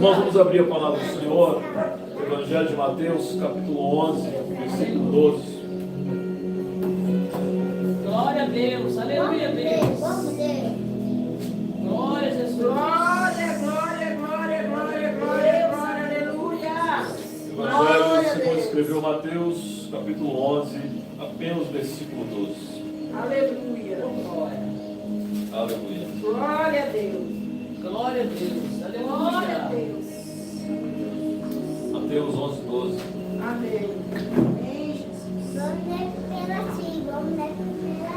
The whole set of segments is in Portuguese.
Nós vamos abrir a palavra do Senhor, o Evangelho de Mateus, capítulo 11, versículo 12. Glória a Deus, aleluia a Deus. Vamos ler. Glória a Jesus. Glória, glória, glória, glória, glória, glória, aleluia. Evangelho segundo escreveu Mateus, capítulo 11, apenas versículo 12. Aleluia. Aleluia. Glória a Deus. Glória a Deus, Glória a aleluia. Deus. Mateus 11, 12. Amém. Amém, Jesus. Vamos ler primeiro.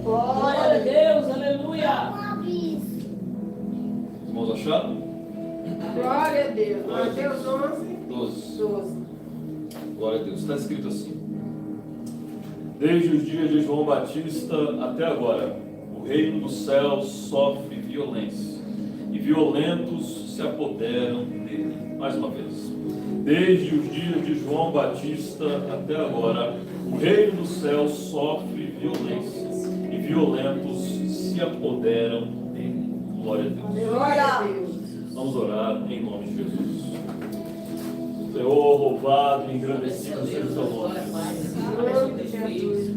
Glória a Deus, aleluia. Irmãos, acharam? Glória a Deus. Mateus 11, 12. 12. Glória a Deus. Está escrito assim: desde os dias de João Batista até agora, o reino dos céus sofre violência, e violentos se apoderam dele. Mais uma vez. Desde os dias de João Batista até agora, o reino dos céus sofre violência, e violentos se apoderam dele. Glória a Deus. Glória a Deus. Vamos orar em nome de Jesus. Senhor, louvado e engrandecido seja o teu nome.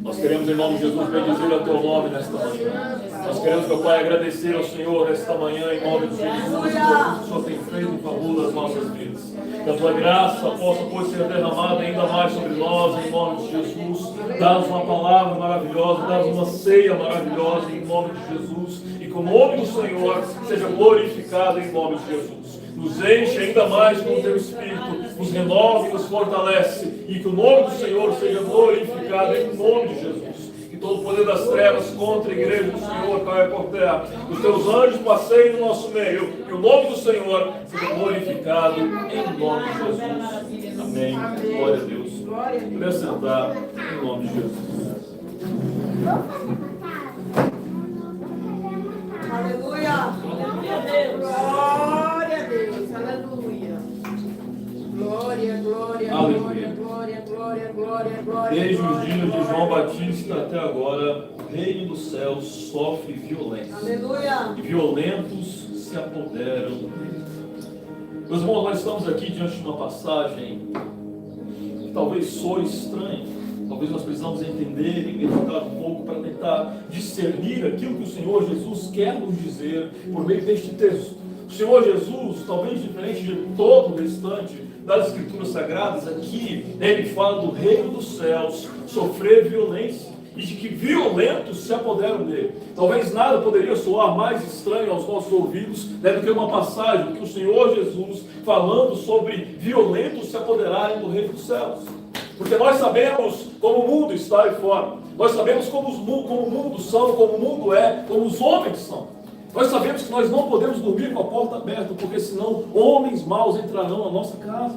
Nós queremos em nome de Jesus bendizer o teu nome nesta manhã. Nós queremos, meu Pai, agradecer ao Senhor nesta manhã em nome de Jesus por tudo que o Senhor tem feito em favor das nossas vidas. Que a tua graça possa, pois, ser derramada ainda mais sobre nós em nome de Jesus. Dá-nos uma palavra maravilhosa, dá-nos uma ceia maravilhosa em nome de Jesus. E que o nome do Senhor seja glorificado em nome de Jesus. Nos enche ainda mais com o teu Espírito, nos renova e nos fortalece, e que o nome do Senhor seja glorificado em nome de Jesus. Que todo o poder das trevas contra a igreja do Senhor caia por terra, que os teus anjos passeiem no nosso meio, que o nome do Senhor seja glorificado em nome de Jesus. Amém. Glória a Deus. Poder sentar em nome de Jesus. Aleluia. Aleluia a Deus. Glória a Deus. Aleluia. Glória, glória, Aleluia. glória, glória, glória, glória. Desde os dias de João Batista até agora, o reino dos céus sofre violência. Aleluia. E violentos se apoderam dele. Meus irmãos, nós estamos aqui diante de uma passagem que talvez soe estranha. Talvez nós precisamos entender e meditar um pouco para tentar discernir aquilo que o Senhor Jesus quer nos dizer por meio deste texto. O Senhor Jesus, talvez diferente de todo o restante das Escrituras Sagradas, aqui ele fala do reino dos céus sofrer violência e de que violentos se apoderam dele. Talvez nada poderia soar mais estranho aos nossos ouvidos, né, do que uma passagem do que o Senhor Jesus falando sobre violentos se apoderarem do reino dos céus. Porque nós sabemos como o mundo está aí fora. Nós sabemos como o mundo são, como o mundo é, como os homens são. Nós sabemos que nós não podemos dormir com a porta aberta, porque senão homens maus entrarão na nossa casa.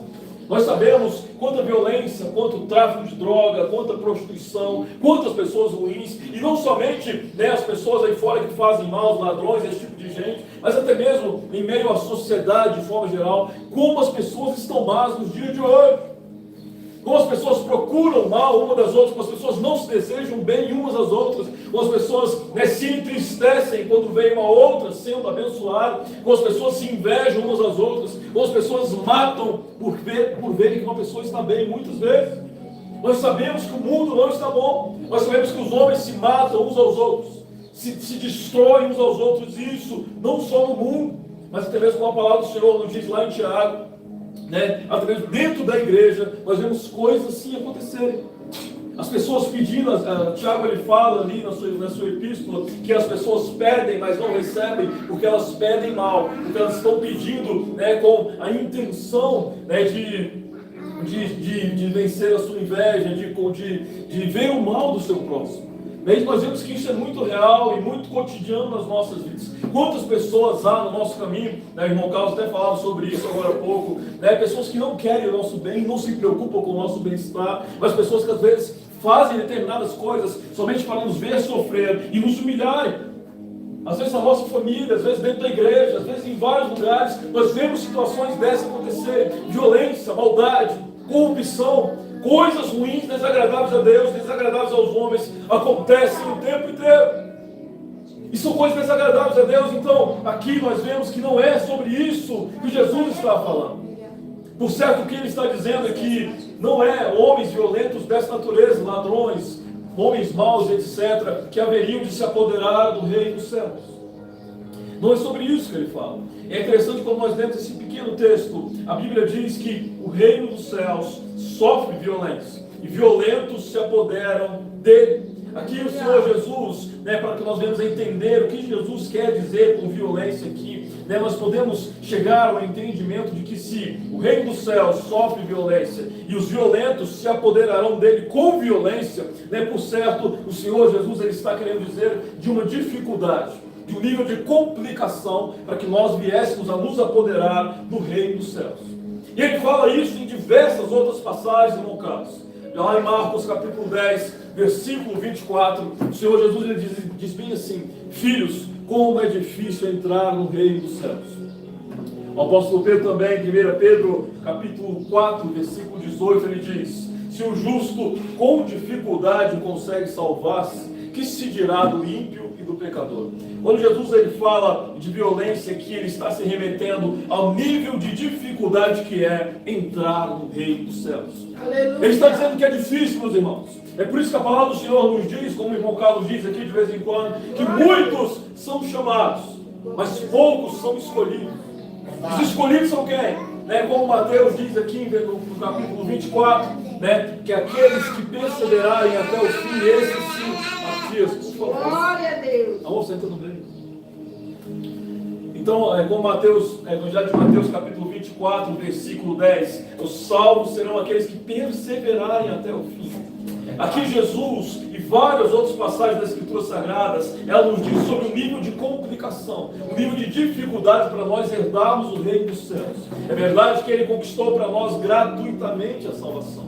Nós sabemos quanta violência, quanto tráfico de droga, quanta prostituição, quantas pessoas ruins, e não somente, né, as pessoas aí fora que fazem mal, os ladrões, esse tipo de gente, mas até mesmo em meio à sociedade de forma geral, como as pessoas estão más nos dias de hoje. Como as pessoas procuram mal uma das outras, como as pessoas não se desejam bem umas às outras, como as pessoas, né, se entristecem quando vem uma outra sendo abençoada, como as pessoas se invejam umas às outras, como as pessoas matam por verem que uma pessoa está bem muitas vezes. Nós sabemos que o mundo não está bom, nós sabemos que os homens se matam uns aos outros, se destroem uns aos outros, e isso não só no mundo, mas até mesmo com a palavra do Senhor nos diz lá em Tiago, né, até mesmo dentro da igreja, nós vemos coisas assim acontecerem. As pessoas pedindo, Tiago ele fala ali na sua epístola, que as pessoas pedem, mas não recebem, porque elas pedem mal, porque elas estão pedindo, né, com a intenção, né, de vencer a sua inveja, de ver o mal do seu próximo. Mas nós vemos que isso é muito real e muito cotidiano nas nossas vidas. Quantas pessoas há no nosso caminho, né, o irmão Carlos até falava sobre isso agora há pouco, né, pessoas que não querem o nosso bem, não se preocupam com o nosso bem-estar, mas pessoas que às vezes fazem determinadas coisas somente para nos ver sofrer e nos humilharem. Às vezes na nossa família, às vezes dentro da igreja, às vezes em vários lugares, nós vemos situações dessas acontecerem, violência, maldade, corrupção, coisas ruins, desagradáveis a Deus, desagradáveis aos homens, acontecem o tempo inteiro. E são coisas desagradáveis a Deus. Então, aqui nós vemos que não é sobre isso que Jesus está falando. Por certo, o que ele está dizendo é que não é homens violentos dessa natureza, ladrões, homens maus, etc., que haveriam de se apoderar do reino dos céus. Não é sobre isso que ele fala. É interessante quando nós lemos esse pequeno texto, a Bíblia diz que o reino dos céus sofre violência, e violentos se apoderam dele. Aqui o Senhor Jesus, para que nós venhamos a entender o que Jesus quer dizer com violência aqui, nós podemos chegar ao entendimento de que se o reino dos céus sofre violência e os violentos se apoderarão dele com violência, por certo, o Senhor Jesus ele está querendo dizer de uma dificuldade, de um nível de complicação para que nós viéssemos a nos apoderar do reino dos céus. E ele fala isso em diversas outras passagens, irmão Carlos. Lá em Marcos capítulo 10, versículo 24, o Senhor Jesus ele diz bem assim: filhos, como é difícil entrar no reino dos céus. O apóstolo Pedro também, 1 Pedro capítulo 4, versículo 18, ele diz: se o justo com dificuldade consegue salvar-se, que se dirá do ímpio e do pecador? Quando Jesus ele fala de violência aqui, ele está se remetendo ao nível de dificuldade que é entrar no reino dos céus. Aleluia. Ele está dizendo que é difícil, meus irmãos. É por isso que a palavra do Senhor nos diz, como o irmão Carlos diz aqui de vez em quando, que muitos são chamados, mas poucos são escolhidos. Os escolhidos são quem? Como Mateus diz aqui no capítulo 24, que aqueles que perseverarem até o fim, esses sim, Matias, por favor. Glória a Deus. Amor, senta no meio. Então, como Mateus, Evangelho de Mateus, capítulo 24, versículo 10, os salvos serão aqueles que perseverarem até o fim. Aqui Jesus e várias outras passagens das Escrituras Sagradas, ela nos diz sobre um nível de complicação, um nível de dificuldade para nós herdarmos o reino dos céus. É verdade que Ele conquistou para nós gratuitamente a salvação.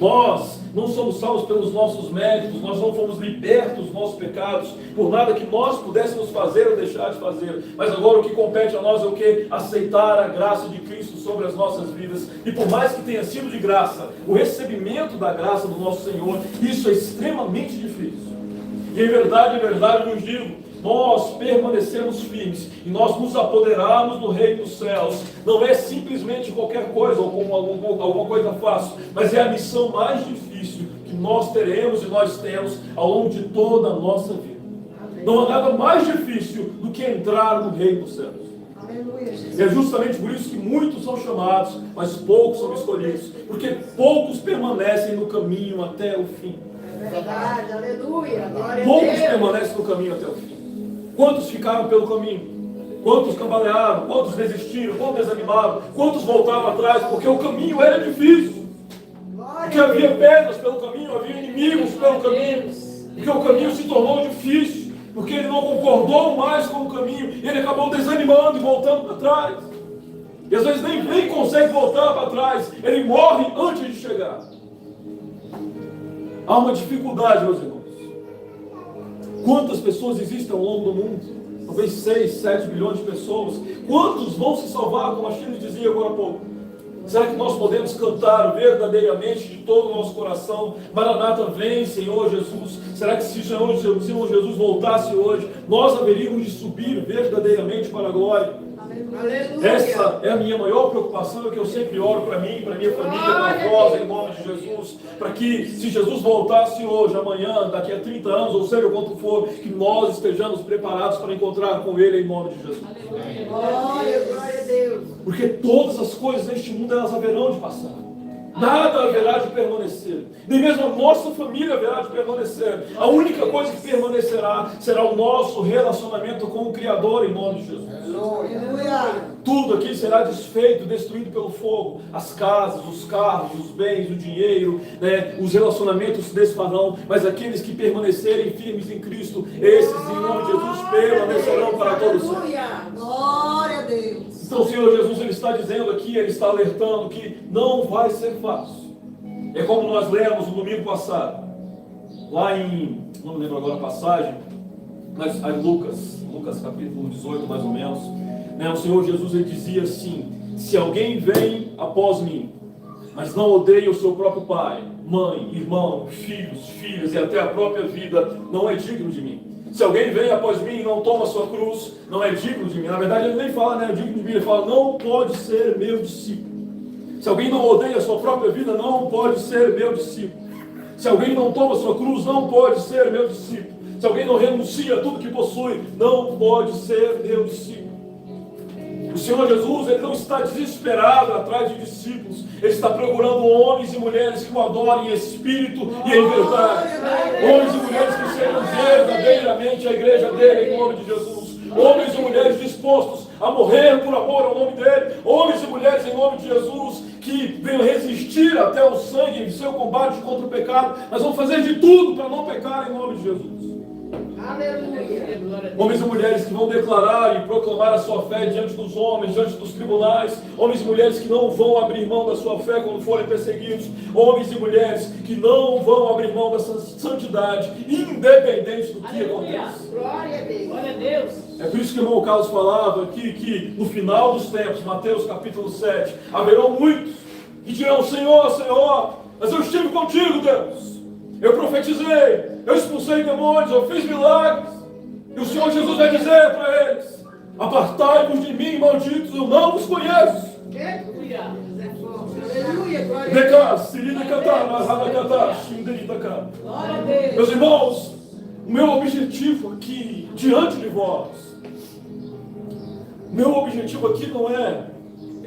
Nós não somos salvos pelos nossos méritos, nós não fomos libertos dos nossos pecados, por nada que nós pudéssemos fazer ou deixar de fazer. Mas agora o que compete a nós é o que? Aceitar a graça de Cristo sobre as nossas vidas. E por mais que tenha sido de graça, o recebimento da graça do nosso Senhor, isso é extremamente difícil. E em verdade, eu nos digo, nós permanecemos firmes e nós nos apoderarmos do reino dos céus não é simplesmente qualquer coisa ou como alguma coisa fácil, mas é a missão mais difícil que nós teremos e nós temos ao longo de toda a nossa vida. Amém. Não há nada mais difícil do que entrar no reino dos céus. Aleluia. É justamente por isso que muitos são chamados, mas poucos são escolhidos, porque poucos permanecem no caminho até o fim. É verdade, aleluia. Poucos permanecem no caminho até o fim. Quantos ficaram pelo caminho? Quantos cambalearam? Quantos desistiram? Quantos desanimaram? Quantos voltaram atrás? Porque o caminho era difícil. Porque havia pedras pelo caminho, havia inimigos pelo caminho. Porque o caminho se tornou difícil. Porque ele não concordou mais com o caminho. E ele acabou desanimando e voltando para trás. E às vezes nem consegue voltar para trás. Ele morre antes de chegar. Há uma dificuldade, meus irmãos. Quantas pessoas existem ao longo do mundo? Talvez 6, 7 bilhões de pessoas. Quantos vão se salvar, como a Chile dizia agora há pouco? Será que nós podemos cantar verdadeiramente de todo o nosso coração? Maranata, vem, Senhor Jesus. Será que se o Senhor Jesus voltasse hoje, nós haveríamos de subir verdadeiramente para a glória? Aleluia. Essa é a minha maior preocupação, é que eu sempre oro para mim, para minha família, para vós, em nome de Jesus, para que se Jesus voltasse hoje, amanhã, daqui a 30 anos, ou seja quanto for, que nós estejamos preparados para encontrar com Ele em nome de Jesus. Glória, glória a Deus. Porque todas as coisas neste mundo elas haverão de passar. Nada haverá de permanecer. Nem mesmo a nossa família haverá de permanecer. A única coisa que permanecerá será o nosso relacionamento com o Criador em nome de Jesus. Aleluia. Tudo aqui será desfeito, destruído pelo fogo. As casas, os carros, os bens, o dinheiro, os relacionamentos se desfarão. Mas aqueles que permanecerem firmes em Cristo, esses em nome de Jesus permanecerão para todos sempre. Glória a Deus. Então o Senhor Jesus ele está dizendo aqui, Ele está alertando que não vai ser fácil. É como nós lemos no domingo passado, lá em, não me lembro agora a passagem, mas aí Lucas capítulo 18 mais ou menos, o Senhor Jesus ele dizia assim: se alguém vem após mim, mas não odeia o seu próprio pai, mãe, irmão, filhos, filhas e até a própria vida, não é digno de mim. Se alguém vem após mim e não toma a sua cruz, não é digno de mim. Na verdade, ele nem fala, né, digno de mim, ele fala, não pode ser meu discípulo. Se alguém não odeia a sua própria vida, não pode ser meu discípulo. Se alguém não toma a sua cruz, não pode ser meu discípulo. Se alguém não renuncia a tudo que possui, não pode ser meu discípulo. O Senhor Jesus, Ele não está desesperado atrás de discípulos. Ele está procurando homens e mulheres que o adorem em espírito e em verdade. Homens e mulheres que sejam verdadeiramente a igreja dele, em nome de Jesus. Homens e mulheres dispostos a morrer por amor ao nome dele. Homens e mulheres em nome de Jesus que venham resistir até o sangue em seu combate contra o pecado. Mas vão fazer de tudo para não pecar em nome de Jesus. Aleluia. Homens e mulheres que vão declarar e proclamar a sua fé diante dos homens, diante dos tribunais. Homens e mulheres que não vão abrir mão da sua fé quando forem perseguidos. Homens e mulheres que não vão abrir mão da santidade, independente do que aconteça. Glória a Deus. Glória a Deus. É por isso que o irmão Carlos falava aqui que no final dos tempos, Mateus capítulo 7, haverão muitos que dirão, Senhor, Senhor, mas eu estive contigo, Deus. Eu profetizei, eu expulsei demônios, eu fiz milagres. E o Senhor Jesus vai dizer para eles, apartai-vos de mim, malditos, eu não vos conheço. Aleluia. Glória a Deus. Decá, Sirida Catar, Narrada Catar, Xinderida Catar. Glória a Deus. Meus irmãos, o meu objetivo aqui, diante de vós, meu objetivo aqui não é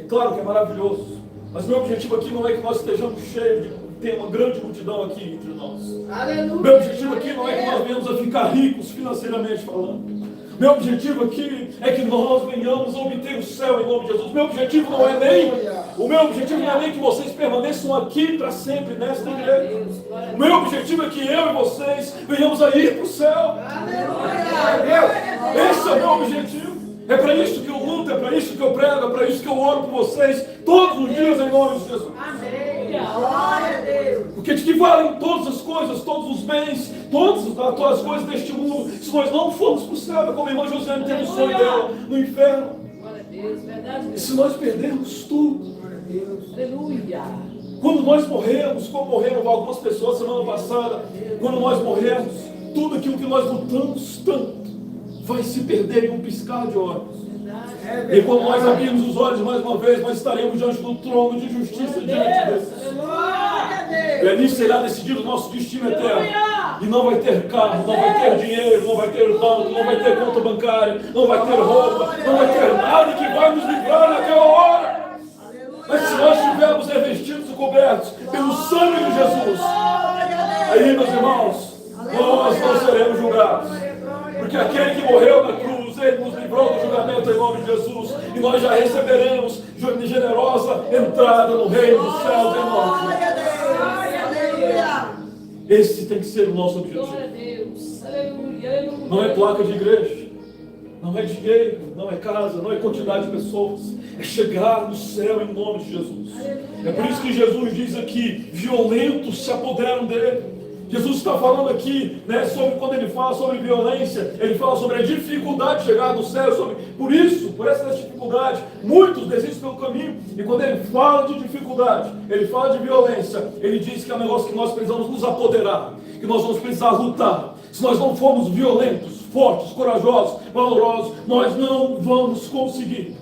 claro que é maravilhoso, mas meu objetivo aqui não é que nós estejamos cheios de ter uma grande multidão aqui entre nós. Aleluia. Meu objetivo aqui não é que nós venhamos a ficar ricos financeiramente falando. Meu objetivo aqui é que nós venhamos a obter o céu em nome de Jesus. Meu objetivo não é nem, o meu objetivo não é nem que vocês permaneçam aqui para sempre nesta igreja. O meu objetivo é que eu e vocês venhamos a ir para o céu. Aleluia. Esse é o meu objetivo. É para isso que eu luto, é para isso que eu prego, é para isso que eu oro por vocês todos os dias em nome de Jesus. Amém. Glória a Deus. Porque de que valem todas as coisas, todos os bens, todas as coisas deste mundo, se nós não formos para o céu, como a irmã Josiane teve o sonho dela no inferno. Glória a Deus. Verdade, E Deus. se nós perdermos tudo, Aleluia. quando nós morremos, como morreram algumas pessoas semana passada, quando nós morremos, tudo aquilo que nós lutamos tanto vai se perder em um piscar de olhos. E quando nós abrirmos os olhos mais uma vez, nós estaremos diante do trono de justiça diante de Deus. Glória a Deus. E ali será decidido o nosso destino eterno. E não vai ter carro, não vai ter dinheiro, não vai ter banco, não vai ter conta bancária, não vai ter roupa, não vai ter nada que vai nos livrar naquela hora. Mas se nós estivermos revestidos e cobertos pelo sangue de Jesus, aí, meus irmãos, nós não seremos julgados. Porque aquele que morreu na cruz, ele nos livrou do julgamento em nome de Jesus. E nós já receberemos generosa entrada no reino dos céus em nome de Jesus. Esse tem que ser o nosso objetivo. Glória a Deus. Aleluia. Aleluia. Não é placa de igreja, não é dinheiro, não é casa, não é quantidade de pessoas. É chegar no céu em nome de Jesus. É por isso que Jesus diz aqui, violentos se apoderam dele. Jesus está falando aqui, né, sobre quando ele fala sobre violência, ele fala sobre a dificuldade de chegar no céu, por essa dificuldade, muitos desistem pelo caminho. E quando ele fala de dificuldade, ele fala de violência, ele diz que é um negócio que nós precisamos nos apoderar, que nós vamos precisar lutar. Se nós não formos violentos, fortes, corajosos, valorosos, nós não vamos conseguir.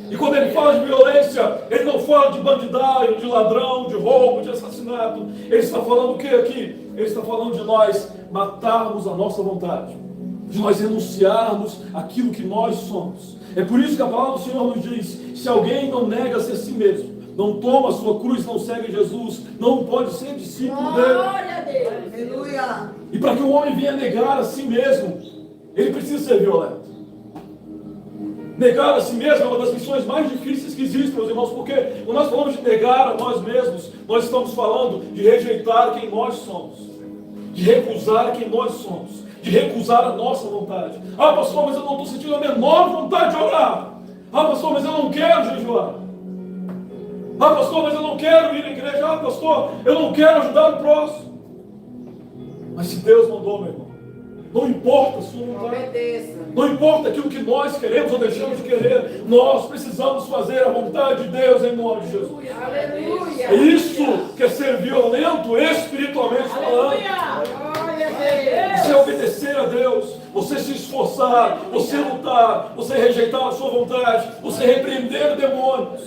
E quando ele fala de violência, ele não fala de bandidagem, de ladrão, de roubo, de assassinato. Ele está falando o que aqui? Ele está falando de nós matarmos a nossa vontade, de nós renunciarmos aquilo que nós somos. É por isso que a palavra do Senhor nos diz, se alguém não nega-se a si mesmo, não toma a sua cruz, não segue Jesus, não pode ser discípulo dele. Glória a Deus. Aleluia. E para que o homem venha negar a si mesmo, ele precisa ser violento. Negar a si mesmo é uma das missões mais difíceis que existem, meus irmãos, porque quando nós falamos de negar a nós mesmos, nós estamos falando de rejeitar quem nós somos, de recusar quem nós somos, de recusar a nossa vontade. Ah, pastor, mas eu não estou sentindo a menor vontade de orar. Ah, pastor, mas eu não quero jejuar. Ah, pastor, mas eu não quero ir à igreja. Ah, pastor, eu não quero ajudar o próximo. Mas se Deus mandou, meu irmão, não importa a sua vontade. Obedeça. Não importa aquilo que nós queremos ou deixamos de querer, nós precisamos fazer a vontade de Deus em nome de Jesus. Aleluia. É isso que é ser violento espiritualmente falando. Aleluia. Glória a Deus. Isso é obedecer a Deus. você se esforçar, você lutar, você rejeitar a sua vontade, você repreender demônios,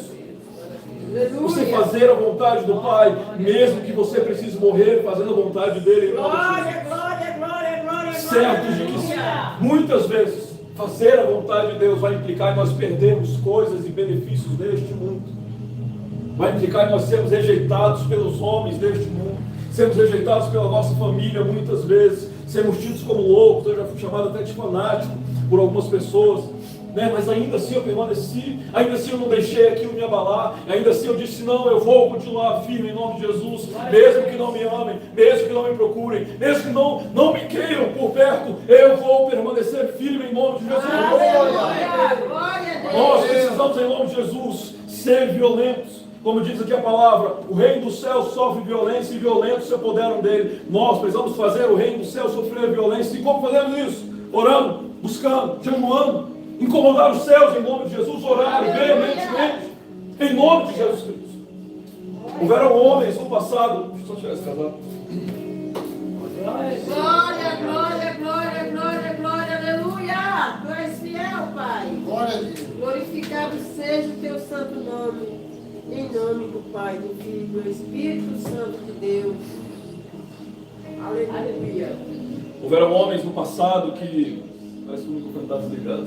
você fazer a vontade do Pai, mesmo que você precise morrer fazendo a vontade dele. Glória, glória, glória, glória. Certo de que muitas vezes fazer a vontade de Deus vai implicar em nós perdermos coisas e benefícios deste mundo. Vai implicar em nós sermos rejeitados pelos homens deste mundo, sermos rejeitados pela nossa família muitas vezes, sermos tidos como loucos. Eu já fui chamado até de fanático por algumas pessoas, né? Mas ainda assim eu permaneci, ainda assim eu não deixei aquilo me abalar, ainda assim eu disse: não, eu vou continuar firme em nome de Jesus, mesmo que não me amem, mesmo que não me procurem, mesmo que não me queiram por perto, eu vou permanecer firme em nome de Jesus. Nós precisamos, em nome de Jesus, ser violentos. Como diz aqui a palavra, o reino do céu sofre violência e violentos se apoderam dele. Nós precisamos fazer o reino do céu sofrer violência. E como fazemos isso? Orando, buscando, jejuando, incomodar os céus em nome de Jesus, orar veementemente em nome de Jesus Cristo. Houveram homens no passado, deixa eu só tirar esse casal. Glória, glória, glória, glória, glória, aleluia. Tu és fiel, Pai. Glória a Deus. Glorificado seja o teu santo nome. Em nome do Pai, do Filho e do Espírito Santo de Deus. Aleluia. Houveram homens no passado que... Parece que o microfone está desligado.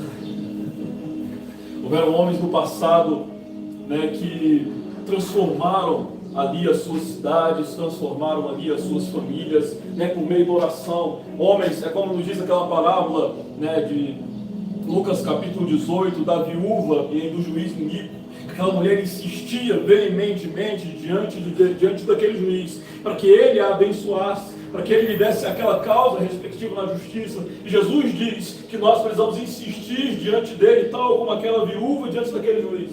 Houveram homens no passado, né, que transformaram ali as suas cidades, transformaram ali as suas famílias, né, por meio da oração. Homens, é como nos diz aquela parábola, né, de Lucas capítulo 18, da viúva e do juiz iníquo. Aquela mulher insistia veementemente diante daquele juiz, para que ele a abençoasse, para que ele lhe desse aquela causa respectiva na justiça. E Jesus diz que nós precisamos insistir diante dele, tal como aquela viúva diante daquele juiz.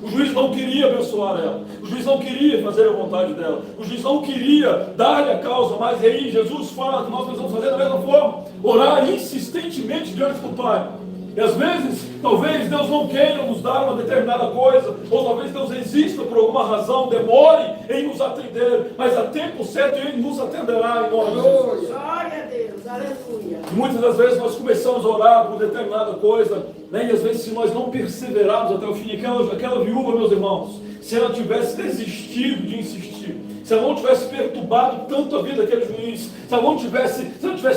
O juiz não queria abençoar ela, o juiz não queria fazer a vontade dela, o juiz não queria dar-lhe a causa, mas aí Jesus fala que nós precisamos fazer da mesma forma, orar insistentemente diante do Pai. E às vezes, talvez Deus não queira nos dar uma determinada coisa, ou talvez Deus exista por alguma razão, demore em nos atender, mas a tempo certo Ele nos atenderá em nome de Jesus. Glória a Deus, aleluia. E muitas das vezes nós começamos a orar por determinada coisa, né? E às vezes se nós não perseverarmos até o fim, aquela viúva, meus irmãos, se ela tivesse desistido de insistir, se ela não tivesse perturbado tanto a vida daquele juiz, se ela não tivesse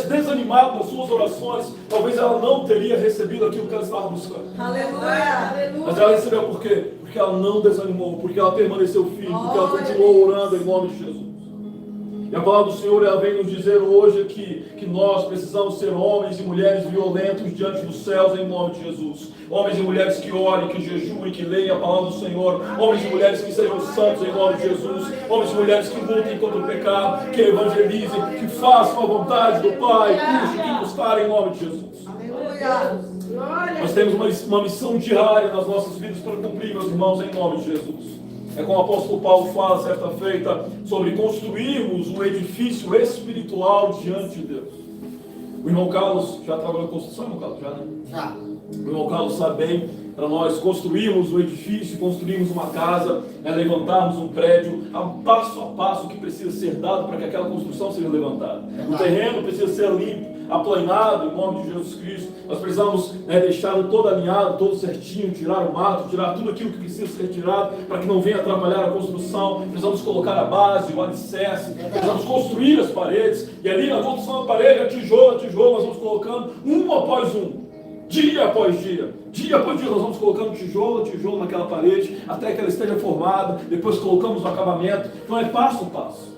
desanimado nas suas orações, talvez ela não teria recebido aquilo que ela estava buscando. Aleluia, aleluia. Mas ela recebeu por quê? Porque ela não desanimou, porque ela permaneceu firme, porque ela continuou orando em nome de Jesus. E a palavra do Senhor, ela vem nos dizer hoje que nós precisamos ser homens e mulheres violentos diante dos céus em nome de Jesus. Homens e mulheres que orem, que jejuem, que leem a palavra do Senhor. Homens e mulheres que sejam santos em nome de Jesus. Homens e mulheres que lutem contra o pecado, que evangelizem, que façam a vontade do Pai, custe que custar em nome de Jesus. Aleluia. Nós temos uma missão diária nas nossas vidas para cumprir, meus irmãos, em nome de Jesus. É como o apóstolo Paulo fala certa feita sobre construirmos um edifício espiritual diante de Deus. O irmão Carlos já trabalhou em construção, irmão Carlos? Já, né? Já. O irmão Carlos sabe bem, para nós construirmos um edifício, construirmos uma casa, levantarmos um prédio, há um passo a passo que precisa ser dado para que aquela construção seja levantada. O terreno precisa ser limpo, aplanado em nome de Jesus Cristo. Nós precisamos deixá-lo todo alinhado, todo certinho, tirar o mato, tirar tudo aquilo que precisa ser tirado para que não venha atrapalhar a construção. Precisamos colocar a base, o alicerce, precisamos construir as paredes, e ali na construção da parede, a tijolo, nós vamos colocando um após um. Dia após dia, nós vamos colocando tijolo naquela parede, até que ela esteja formada, depois colocamos o acabamento. Então é passo a passo.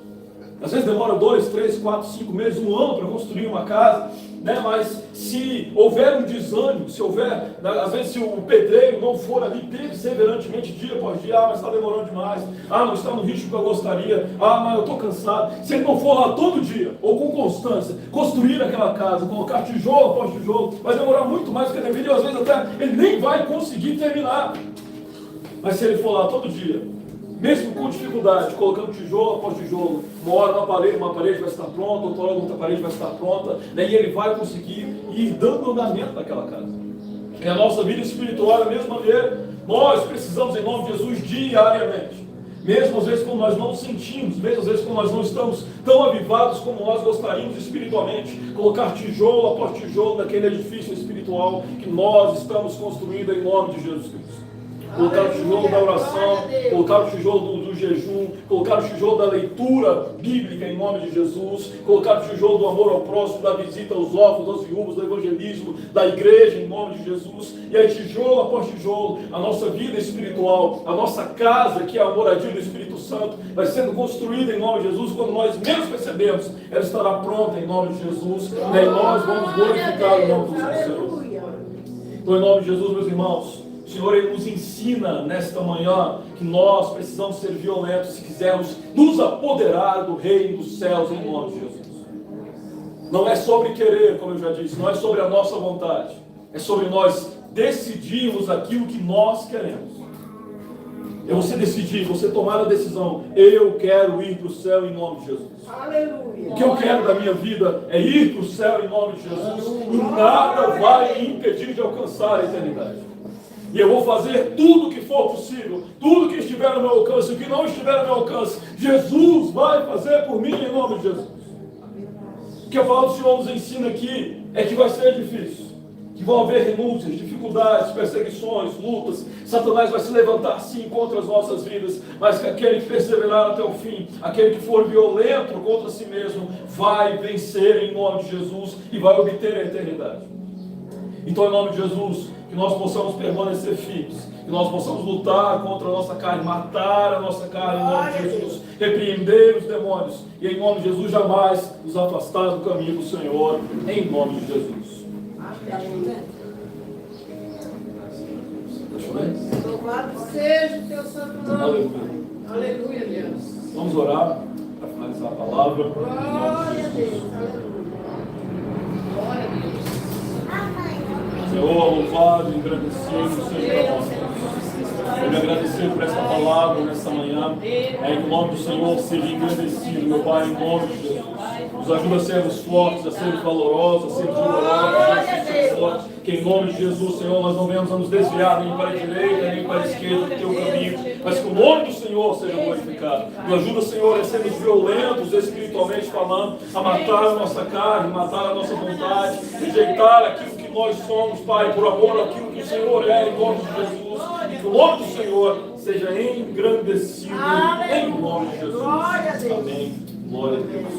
Às vezes demora 2, 3, 4, 5 meses, um ano para construir uma casa, né? Mas se houver um desânimo, se houver, às vezes se o pedreiro não for ali perseverantemente dia após dia, mas está demorando demais, não está no ritmo que eu gostaria, mas eu estou cansado. Se ele não for lá todo dia, ou com constância, construir aquela casa, colocar tijolo após tijolo, vai demorar muito mais do que deveria, às vezes até ele nem vai conseguir terminar. Mas se ele for lá todo dia, mesmo com dificuldade, colocando tijolo após tijolo, uma hora uma parede vai estar pronta, outra parede vai estar pronta, e ele vai conseguir ir dando andamento naquela casa. E a nossa vida espiritual é da mesma maneira. Nós precisamos, em nome de Jesus, diariamente Mesmo às vezes quando nós não sentimos, mesmo às vezes quando nós não estamos tão avivados como nós gostaríamos espiritualmente, colocar tijolo após tijolo naquele edifício espiritual que nós estamos construindo em nome de Jesus Cristo. Colocar o tijolo da oração, colocar o tijolo do jejum, colocar o tijolo da leitura bíblica em nome de Jesus, colocar o tijolo do amor ao próximo, da visita aos órfãos, aos viúvos, do evangelismo, da igreja em nome de Jesus. E aí tijolo após tijolo, a nossa vida espiritual, a nossa casa, que é a moradia do Espírito Santo, vai sendo construída em nome de Jesus. Quando nós menos percebemos, ela estará pronta em nome de Jesus, e aí nós vamos glorificar o nome do Senhor. Então, em nome de Jesus, meus irmãos, o Senhor, Ele nos ensina nesta manhã que nós precisamos ser violentos se quisermos nos apoderar do reino dos céus em nome de Jesus. Não é sobre querer, como eu já disse, não é sobre a nossa vontade, é sobre nós decidirmos aquilo que nós queremos. É você decidir, você tomar a decisão, eu quero ir para o céu em nome de Jesus. Aleluia. O que eu quero da minha vida é ir para o céu em nome de Jesus. E nada vai me impedir de alcançar a eternidade. E eu vou fazer tudo o que for possível, tudo que estiver no meu alcance, o que não estiver no meu alcance, Jesus vai fazer por mim em nome de Jesus. O que a palavra do Senhor nos ensina aqui é que vai ser difícil, que vão haver renúncias, dificuldades, perseguições, lutas. Satanás vai se levantar sim contra as nossas vidas, mas que aquele que perseverar até o fim, aquele que for violento contra si mesmo, vai vencer em nome de Jesus e vai obter a eternidade. Então, em nome de Jesus, que nós possamos permanecer firmes, que nós possamos lutar contra a nossa carne, matar a nossa carne em nome de Jesus, repreender os demônios e em nome de Jesus jamais nos afastar do caminho do Senhor, em nome de Jesus. Amém. Amém. Louvado seja o teu santo nome. Aleluia. Aleluia, Deus. Vamos orar para finalizar a palavra. Glória a Deus. Aleluia. Glória a Deus. Senhor, louvado, engrandecido, Senhor. Eu me agradecer por esta palavra nesta manhã. É que o nome do Senhor seja engrandecido, meu Pai, em nome de Jesus. Nos ajuda a sermos fortes, a sermos valorosos, a sermos vigorosos, que em nome de Jesus, Senhor, nós não venhamos a nos desviar nem para a direita, nem para a esquerda do teu caminho, mas que o nome do Senhor seja glorificado. Nos ajuda, Senhor, a sermos violentos espiritualmente falando, a matar a nossa carne, matar a nossa vontade, rejeitar aquilo que nós somos, Pai, por amor àquilo que o Senhor é, em nome de Jesus. E que o nome do Senhor seja engrandecido, em nome de Jesus. Glória a Deus. Amém. Glória a Deus.